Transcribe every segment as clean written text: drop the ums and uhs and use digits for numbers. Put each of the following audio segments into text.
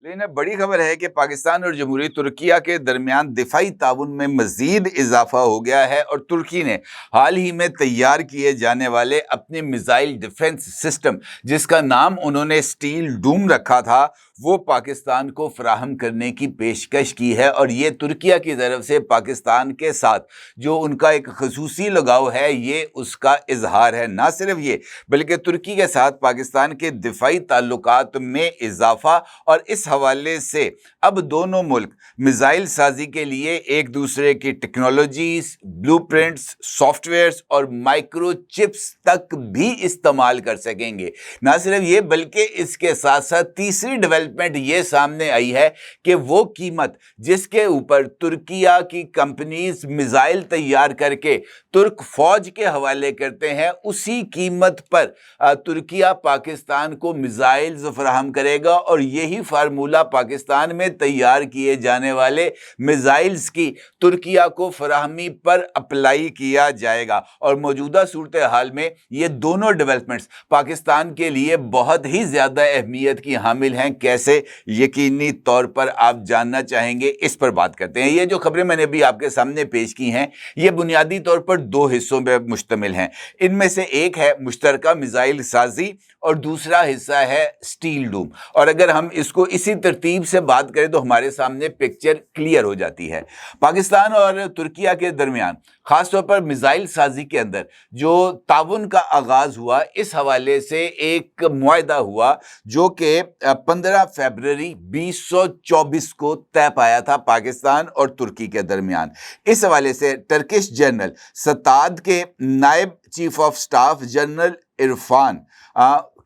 लेकिन बड़ी खबर है कि पाकिस्तान और जमहूरी तुर्किया के दरमियान दिफाई ताउन में मजीद इजाफा हो गया है और तुर्की ने हाल ही में तैयार किए जाने वाले अपने मिसाइल डिफेंस सिस्टम, जिसका नाम उन्होंने स्टील डूम रखा था, वो पाकिस्तान को फराहम करने की पेशकश की है। और ये तुर्किया की तरफ से पाकिस्तान के साथ जो उनका एक खसूसी लगाव है, ये उसका इजहार है। ना सिर्फ ये, बल्कि तुर्की के साथ पाकिस्तान के दिफाई ताल्लुकात में इजाफा, और इस हवाले से अब दोनों मुल्क मिसाइल साजी के लिए एक दूसरे की टेक्नोलॉजीज, ब्लूप्रिंट्स, सॉफ्टवेयर्स और माइक्रो चिप्स तक भी इस्तेमाल कर सकेंगे। ना सिर्फ ये, बल्कि इसके साथ साथ तीसरी डेवलपमेंट ये सामने आई है कि वो कीमत जिसके ऊपर तुर्किया की कंपनीज मिसाइल तैयार करके तुर्क फौज के हवाले करते हैं, उसी कीमत पर तुर्किया पाकिस्तान को मिसाइल्स फराहम करेगा। और यही फार्मूला पाकिस्तान में तैयार किए जाने वाले मिसाइल्स की तुर्किया को फराहमी पर अप्लाई किया जाएगा। और मौजूदा सूरत हाल में ये दोनों डेवलपमेंट्स पाकिस्तान के लिए बहुत ही ज्यादा अहमियत की हामिल हैं। कैसे? यकीनी तौर पर आप जानना चाहेंगे, इस पर बात करते हैं। ये जो खबरें मैंने अभी आपके सामने पेश की हैं, ये बुनियादी तौर पर दो हिस्सों में मुश्तमिल हैं। इनमें से एक है मुश्तरका मिसाइल साजी और दूसरा हिस्सा है स्टील डूम। और अगर हम इसको इसी तरतीब से बात करें तो हमारे सामने पिक्चर क्लियर हो जाती है। पाकिस्तान और तुर्किया के दरमियान खासतौर पर मिसाइल साजी के अंदर जो ताउन का आगाज हुआ, इस हवाले से एक मुआहदा हुआ जो कि 15 फरवरी 2024 को तय पाया था पाकिस्तान और तुर्की के दरमियान। इस हवाले से टर्किश जनरल सताद के नायब chief of staff general Irfan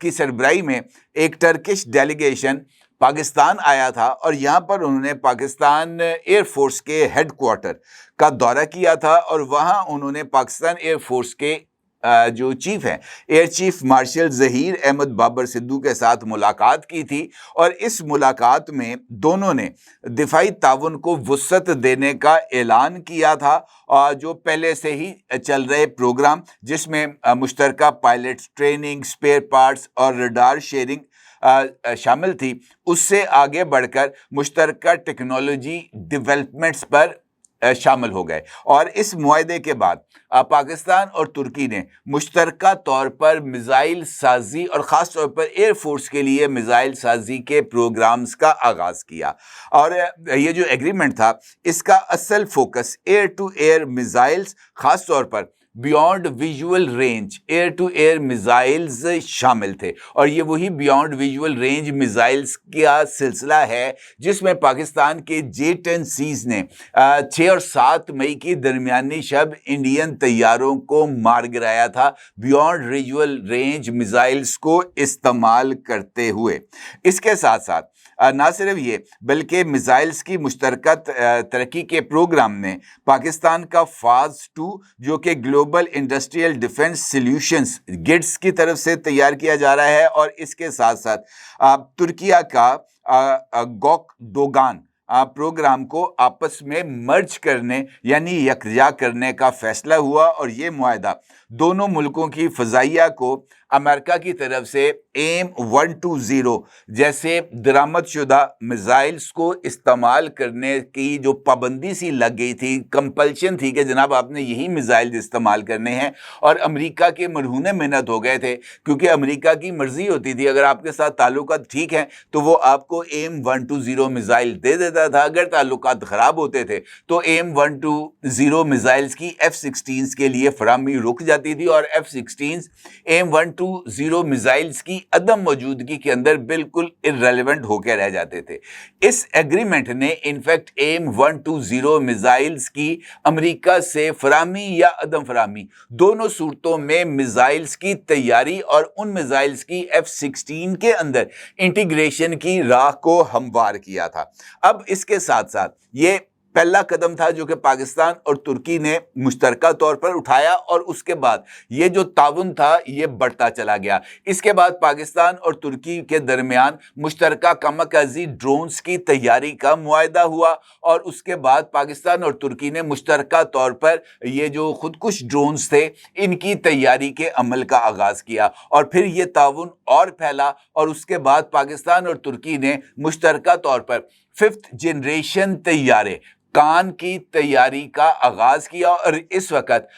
की सरबराही में एक टर्किश डेलीगेशन पाकिस्तान आया था और यहाँ पर उन्होंने पाकिस्तान एयरफोर्स के हेडक्वार्टर का दौरा किया था। और वहाँ उन्होंने पाकिस्तान एयरफोर्स के जो चीफ हैं, air chief marshal Zaheer Ahmed Babar Sidhu के साथ मुलाकात की थी। और इस मुलाकात में दोनों ने दिफाई ताउन को वुसअत देने का ऐलान किया था, जो पहले से ही चल रहे प्रोग्राम जिसमें मुश्तरका पायलट ट्रेनिंग, स्पेयर पार्ट्स और रडार शेयरिंग शामिल थी, उससे आगे बढ़कर मुश्तरका टेक्नोलॉजी डेवलपमेंट्स पर शामिल हो गए। और इस मुआहदे के बाद पाकिस्तान और तुर्की ने मुश्तरका तौर पर मिसाइल साजी और ख़ास तौर पर एयरफोर्स के लिए मिसाइल साजी के प्रोग्राम्स का आगाज़ किया। और ये जो एग्रीमेंट था, इसका असल focus air to air missiles, ख़ास तौर पर beyond visual range air to air missiles शामिल थे। और ये वही बियॉन्ड विजुअल रेंज मिसाइल्स का सिलसिला है जिसमें पाकिस्तान के J-10Cs ने 6 और 7 मई की दरमियानी शब इंडियन तैयारों को मार गिराया था, बियॉन्ड विजुअल रेंज मिसाइल्स को इस्तेमाल करते हुए। इसके साथ साथ ना सिर्फ ये, बल्कि मिसाइल्स की मुश्तरका तरक्की के प्रोग्राम में पाकिस्तान का फाज 2 जो कि global industrial defence solutions Gits की तरफ से तैयार किया जा रहा है, और इसके साथ साथ तुर्किया का गोक डोगान प्रोग्राम को आपस में मर्ज करने यानी यकजा करने का फैसला हुआ। और ये मुआहदा दोनों मुल्कों की फ़ज़ाइया को अमेरिका की तरफ से AIM-120 जैसे दरामद शुदा मिसाइल्स को इस्तेमाल करने की जो पाबंदी सी लग गई थी, कंपल्शन थी कि जनाब आपने यही मिसाइल इस्तेमाल करने हैं, और अमेरिका के मरहूने मेहनत हो गए थे, क्योंकि अमेरिका की मर्जी होती थी अगर आपके साथ ताल्लुकात ठीक हैं तो वो आपको AIM-120 मिसाइल दे देता था। अगर ताल्लुकात ख़राब होते थे तो AIM-120 मिसाइल्स की F-16 के लिए फराहमी रुक जाती थी, और F-16 AIM-120 मिसाइल्स की अदम मौजूदगी के अंदर बिल्कुल इररेलेवेंट होकर रह जाते थे। इस एग्रीमेंट ने इनफैक्ट AIM-120 मिसाइल्स की अमेरिका से फराहमी या अदम फराहमी दोनों सूरतों में मिसाइल्स की तैयारी और उन मिसाइल्स की F-16 के अंदर इंटीग्रेशन की राह को हमवार किया था। अब इसके साथ साथ ये पहला कदम था जो कि पाकिस्तान और तुर्की ने मुश्तरका तौर पर उठाया और उसके बाद ये जो ताउन था ये बढ़ता चला गया। इसके बाद पाकिस्तान और तुर्की के दरमियान मुश्तरका कमकजी ड्रोन्स की तैयारी का मुआहदा हुआ और उसके बाद पाकिस्तान और तुर्की ने मुश्तरका तौर पर ये जो खुदकुश ड्रोन्स थे इनकी तैयारी के अमल का आगाज़ किया और फिर ये ताउन और फैला और उसके बाद पाकिस्तान और तुर्की ने मुश्तरका तौर पर 5th जनरेशन तैयारे कान की तैयारी का आगाज़ किया और इस वक्त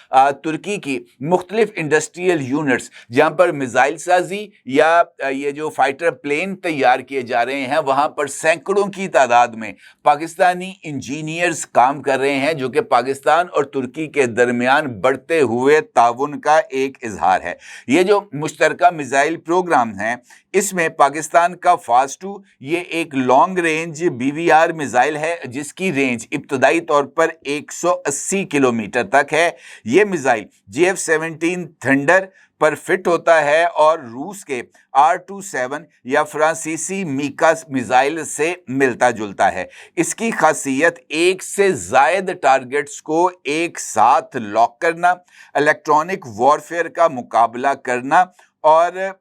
तुर्की की मुख्तलिफ इंडस्ट्रियल यूनिट्स जहाँ पर मिसाइल साजी या ये जो फाइटर प्लेन तैयार किए जा रहे हैं वहाँ पर सैकड़ों की तादाद में पाकिस्तानी इंजीनियर्स काम कर रहे हैं, जो कि पाकिस्तान और तुर्की के दरमियान बढ़ते हुए ताउन का एक इजहार है। ये जो मुश्तरका मिसाइल प्रोग्राम है इसमें पाकिस्तान का फास्ट-2 ये एक लॉन्ग रेंज BVR मिसाइल है जिसकी रेंज इब्तदाई तौर पर 180 किलोमीटर तक है। ये मिसाइल JF-17 थंडर पर फिट होता है और रूस के R-27 या फ्रांसीसी मीका मिसाइल से मिलता जुलता है। इसकी खासियत एक से ज़ायद टारगेट्स को एक साथ लॉक करना, इलेक्ट्रॉनिक वॉरफेयर का मुकाबला करना और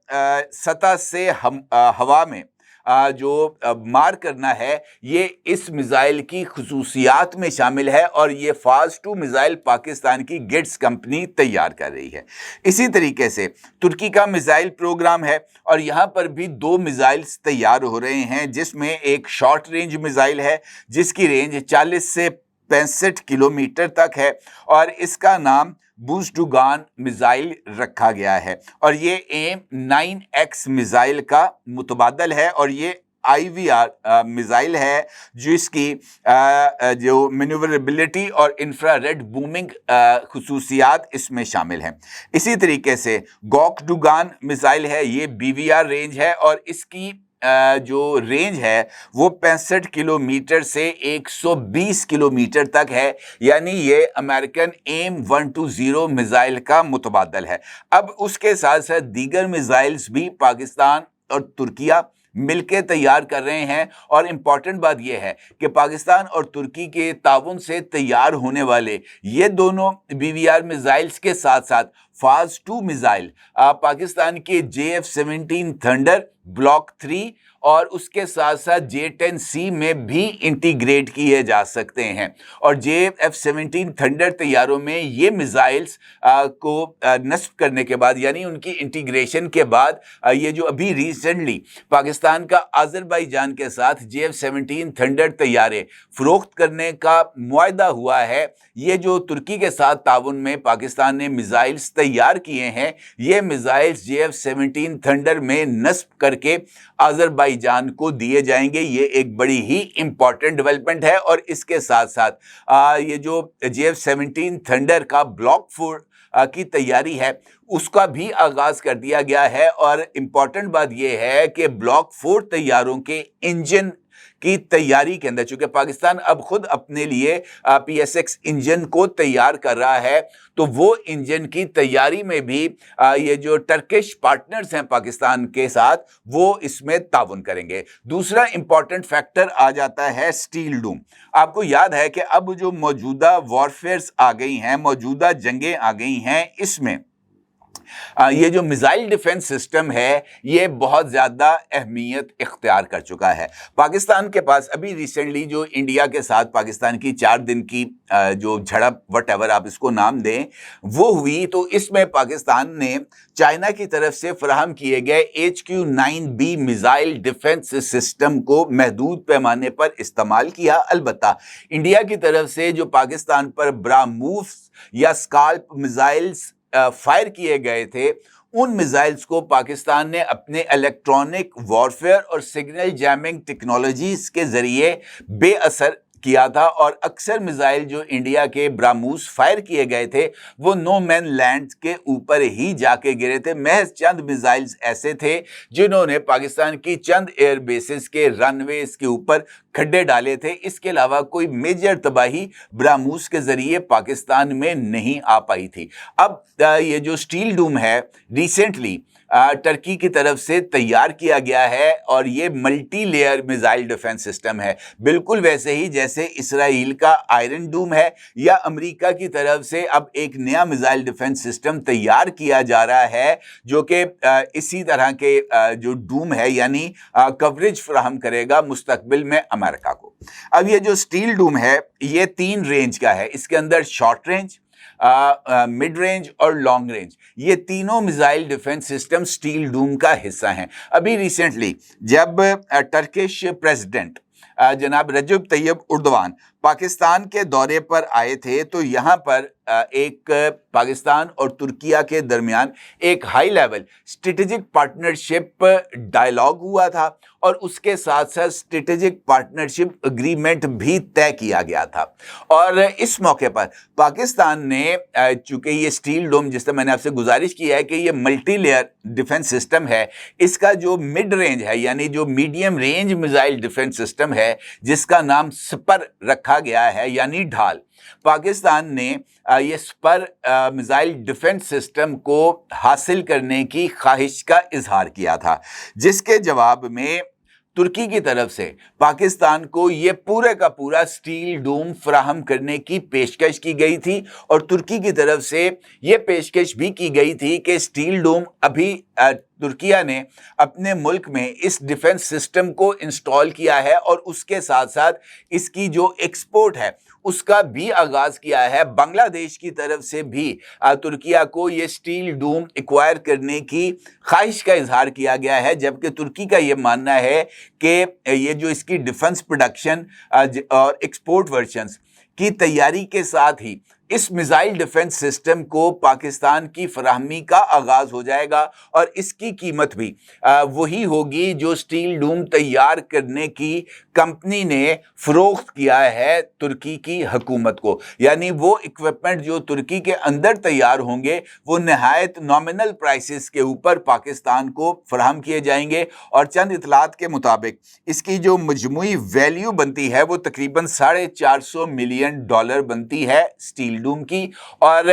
सतह से हवा में जो मार करना है ये इस मिसाइल की खुसूसियात में शामिल है और ये फास्ट-2 मिसाइल पाकिस्तान की गिट्स कंपनी तैयार कर रही है। इसी तरीके से तुर्की का मिसाइल प्रोग्राम है और यहाँ पर भी 2 मिसाइल्स तैयार हो रहे हैं, जिसमें एक शॉर्ट रेंज मिसाइल है जिसकी रेंज 40 से 65 किलोमीटर तक है और इसका नाम बुज़दुगान मिसाइल रखा गया है और ये AIM-9X मिसाइल का मुतबादल है और ये IVR मिसाइल है जिसकी जो मैन्यूवरेबिलिटी और इंफ्रारेड बूमिंग खुसूसियात इसमें शामिल हैं। इसी तरीके से गोकडुगान मिसाइल है, ये BVR रेंज है और इसकी जो रेंज है वो 65 किलोमीटर से 120 किलोमीटर तक है, यानी ये अमेरिकन AIM-120 मिसाइल का मुतबादल है। अब उसके साथ साथ दीगर मिसाइल्स भी पाकिस्तान और तुर्किया मिलके तैयार कर रहे हैं और इम्पॉर्टेंट बात यह है कि पाकिस्तान और तुर्की के ताउन से तैयार होने वाले ये दोनों BVR मिसाइल्स के साथ साथ फास्ट-2 मिसाइल पाकिस्तान के JF-17 थंडर ब्लॉक 3 और उसके साथ साथ J-10C में भी इंटीग्रेट किए जा सकते हैं और JF-17 थंडर तैयारों में ये मिसाइल्स को नस्ब करने के बाद यानी उनकी इंटीग्रेशन के बाद ये जो अभी रिसेंटली पाकिस्तान का अज़रबैजान के साथ JF-17 थंडर तैयारे फरोख्त करने का मुआहदा हुआ है, ये जो तुर्की के साथ ताउन में पाकिस्तान ने मिसाइल्स तैयार किए हैं ये मिसाइल्स JF-17 थंडर में नस्ब करके अज़रबैजान को दिए जाएंगे। ये एक बड़ी ही इंपॉर्टेंट डेवलपमेंट है और इसके साथ साथ ये जो JF-17 थंडर का ब्लॉक 4 की तैयारी है उसका भी आगाज़ कर दिया गया है और इम्पॉर्टेंट बात यह है कि ब्लॉक 4 तैयारों के इंजन की तैयारी के अंदर, चूंकि पाकिस्तान अब खुद अपने लिए PSX इंजन को तैयार कर रहा है, तो वो इंजन की तैयारी में भी ये जो टर्किश पार्टनर्स हैं पाकिस्तान के साथ वो इसमें ताउन करेंगे। दूसरा इंपॉर्टेंट फैक्टर आ जाता है स्टील डूम। आपको याद है कि अब जो मौजूदा वॉरफेयर्स आ गई हैं, मौजूदा जंगें आ गई हैं, इसमें ये जो मिसाइल डिफेंस सिस्टम है ये बहुत ज़्यादा अहमियत इख्तियार कर चुका है। पाकिस्तान के पास अभी रिसेंटली जो इंडिया के साथ पाकिस्तान की 4 दिन की जो झड़प वट आप इसको नाम दें वो हुई, तो इसमें पाकिस्तान ने चाइना की तरफ से फराहम किए गए HQ-9B मिसाइल डिफेंस सिस्टम को महदूद पैमाने पर इस्तेमाल किया। अलबत्ता इंडिया की तरफ से जो पाकिस्तान पर ब्राह्मोस या स्काल्प मिसाइल्स फायर किए गए थे उन मिसाइल्स को पाकिस्तान ने अपने इलेक्ट्रॉनिक वॉरफेयर और सिग्नल जैमिंग टेक्नोलॉजीज के जरिए बेअसर किया था और अक्सर मिसाइल जो इंडिया के ब्राह्मोस फायर किए गए थे वो नो मैन लैंड के ऊपर ही जाके गिरे थे। महज चंद मिसाइल्स ऐसे थे जिन्होंने पाकिस्तान की चंद एयर बेसिस के रनवेज के ऊपर खड्डे डाले थे। इसके अलावा कोई मेजर तबाही ब्राह्मोस के जरिए पाकिस्तान में नहीं आ पाई थी। अब ये जो स्टील डूम है रिसेंटली टर्की की तरफ से तैयार किया गया है और ये multi layer missile defence system है, बिल्कुल वैसे ही जैसे इसराइल का आयरन डूम है या अमेरिका की तरफ से अब एक नया मिसाइल डिफेंस सिस्टम तैयार किया जा रहा है जो कि इसी तरह के जो डूम है यानी कवरेज फराहम करेगा मुस्तकबिल में अमेरिका को। अब ये जो स्टील डूम है ये 3 रेंज का है, इसके अंदर शॉर्ट रेंज, मिड रेंज और लॉन्ग रेंज, ये तीनों missile defence system steel Doom का हिस्सा हैं। अभी रिसेंटली जब टर्किश प्रेसिडेंट जनाब रजब तैयब उर्दवान पाकिस्तान के दौरे पर आए थे तो यहाँ पर एक पाकिस्तान और तुर्किया के दरमियान एक high level strategic partnership dialogue हुआ था और उसके साथ साथ स्ट्रेटेजिक पार्टनरशिप एग्रीमेंट भी तय किया गया था। और इस मौके पर पाकिस्तान ने चूंकि ये स्टील डोम, जिससे मैंने आपसे गुजारिश की है कि ये मल्टी लेयर डिफेंस सिस्टम है, इसका जो मिड रेंज है यानी जो medium range missile defence system है जिसका नाम स्पर रखा गया है यानी ढाल, पाकिस्तान ने ये स्पर मिसाइल डिफेंस सिस्टम को हासिल करने की ख्वाहिश का इजहार किया था, जिसके जवाब में तुर्की की तरफ से पाकिस्तान को ये पूरे का पूरा स्टील डोम फराहम करने की पेशकश की गई थी और तुर्की की तरफ से ये पेशकश भी की गई थी कि स्टील डोम अभी तुर्किया ने अपने मुल्क में इस डिफेंस सिस्टम को इंस्टॉल किया है और उसके साथ साथ इसकी जो एक्सपोर्ट है उसका भी आगाज किया है। बांग्लादेश की तरफ से भी तुर्किया को ये स्टील डोम एक्वायर करने की ख्वाहिश का इजहार किया गया है, जबकि तुर्की का ये मानना है कि ये जो इसकी डिफेंस प्रोडक्शन और एक्सपोर्ट वर्जन्स की तैयारी के साथ ही इस मिसाइल डिफेंस सिस्टम को पाकिस्तान की फराहमी का आगाज हो जाएगा और इसकी कीमत भी वही होगी जो स्टील डोम तैयार करने की कंपनी ने फरोख्त किया है तुर्की की हुकूमत को। यानी वो इक्विपमेंट जो तुर्की के अंदर तैयार होंगे वो नहायत नॉमिनल प्राइसेस के ऊपर पाकिस्तान को फराहम किए जाएंगे और चंद इतलात के मुताबिक इसकी जो मजमूई वैल्यू बनती है वो तकरीबन $450 मिलियन बनती है स्टील डूम की। और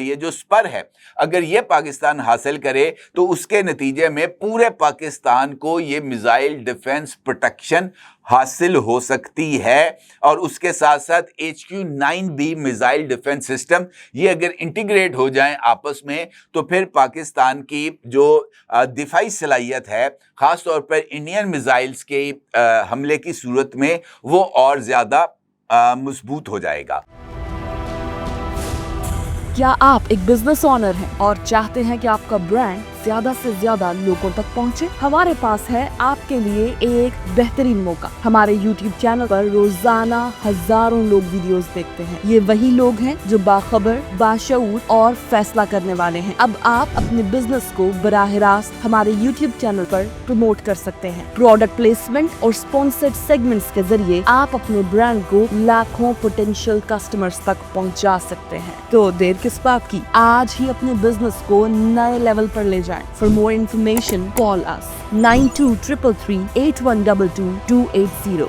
ये जो स्पर है अगर ये पाकिस्तान हासिल करे तो उसके नतीजे में पूरे पाकिस्तान को ये मिसाइल डिफेंस प्रोटेक्शन हासिल हो सकती है और उसके साथ साथ HQ-9B मिसाइल डिफेंस सिस्टम ये अगर इंटीग्रेट हो जाएं आपस में तो फिर पाकिस्तान की जो दिफाई सलाहियत है खास तौर पर इंडियन मिसाइल्स के हमले की सूरत में वो और ज़्यादा मजबूत हो जाएगा। क्या आप एक बिजनेस ओनर हैं और चाहते हैं कि आपका ब्रांड ज्यादा से ज्यादा लोगों तक पहुंचे? हमारे पास है आपके लिए एक बेहतरीन मौका। हमारे YouTube चैनल पर रोजाना हजारों लोग वीडियोस देखते हैं। ये वही लोग हैं जो बाखबर, बाशऊर और फैसला करने वाले हैं। अब आप अपने बिजनेस को बराह रास्त हमारे YouTube चैनल पर प्रमोट कर सकते हैं। प्रोडक्ट प्लेसमेंट और स्पॉन्सर्ड सेगमेंट्स के जरिए आप अपने ब्रांड को लाखों पोटेंशियल कस्टमर्स तक पहुंचा सकते हैं। तो देर किस बात की, आज ही अपने बिजनेस को नए लेवल पर ले जाएं। For more information, call us 9233 8122 280.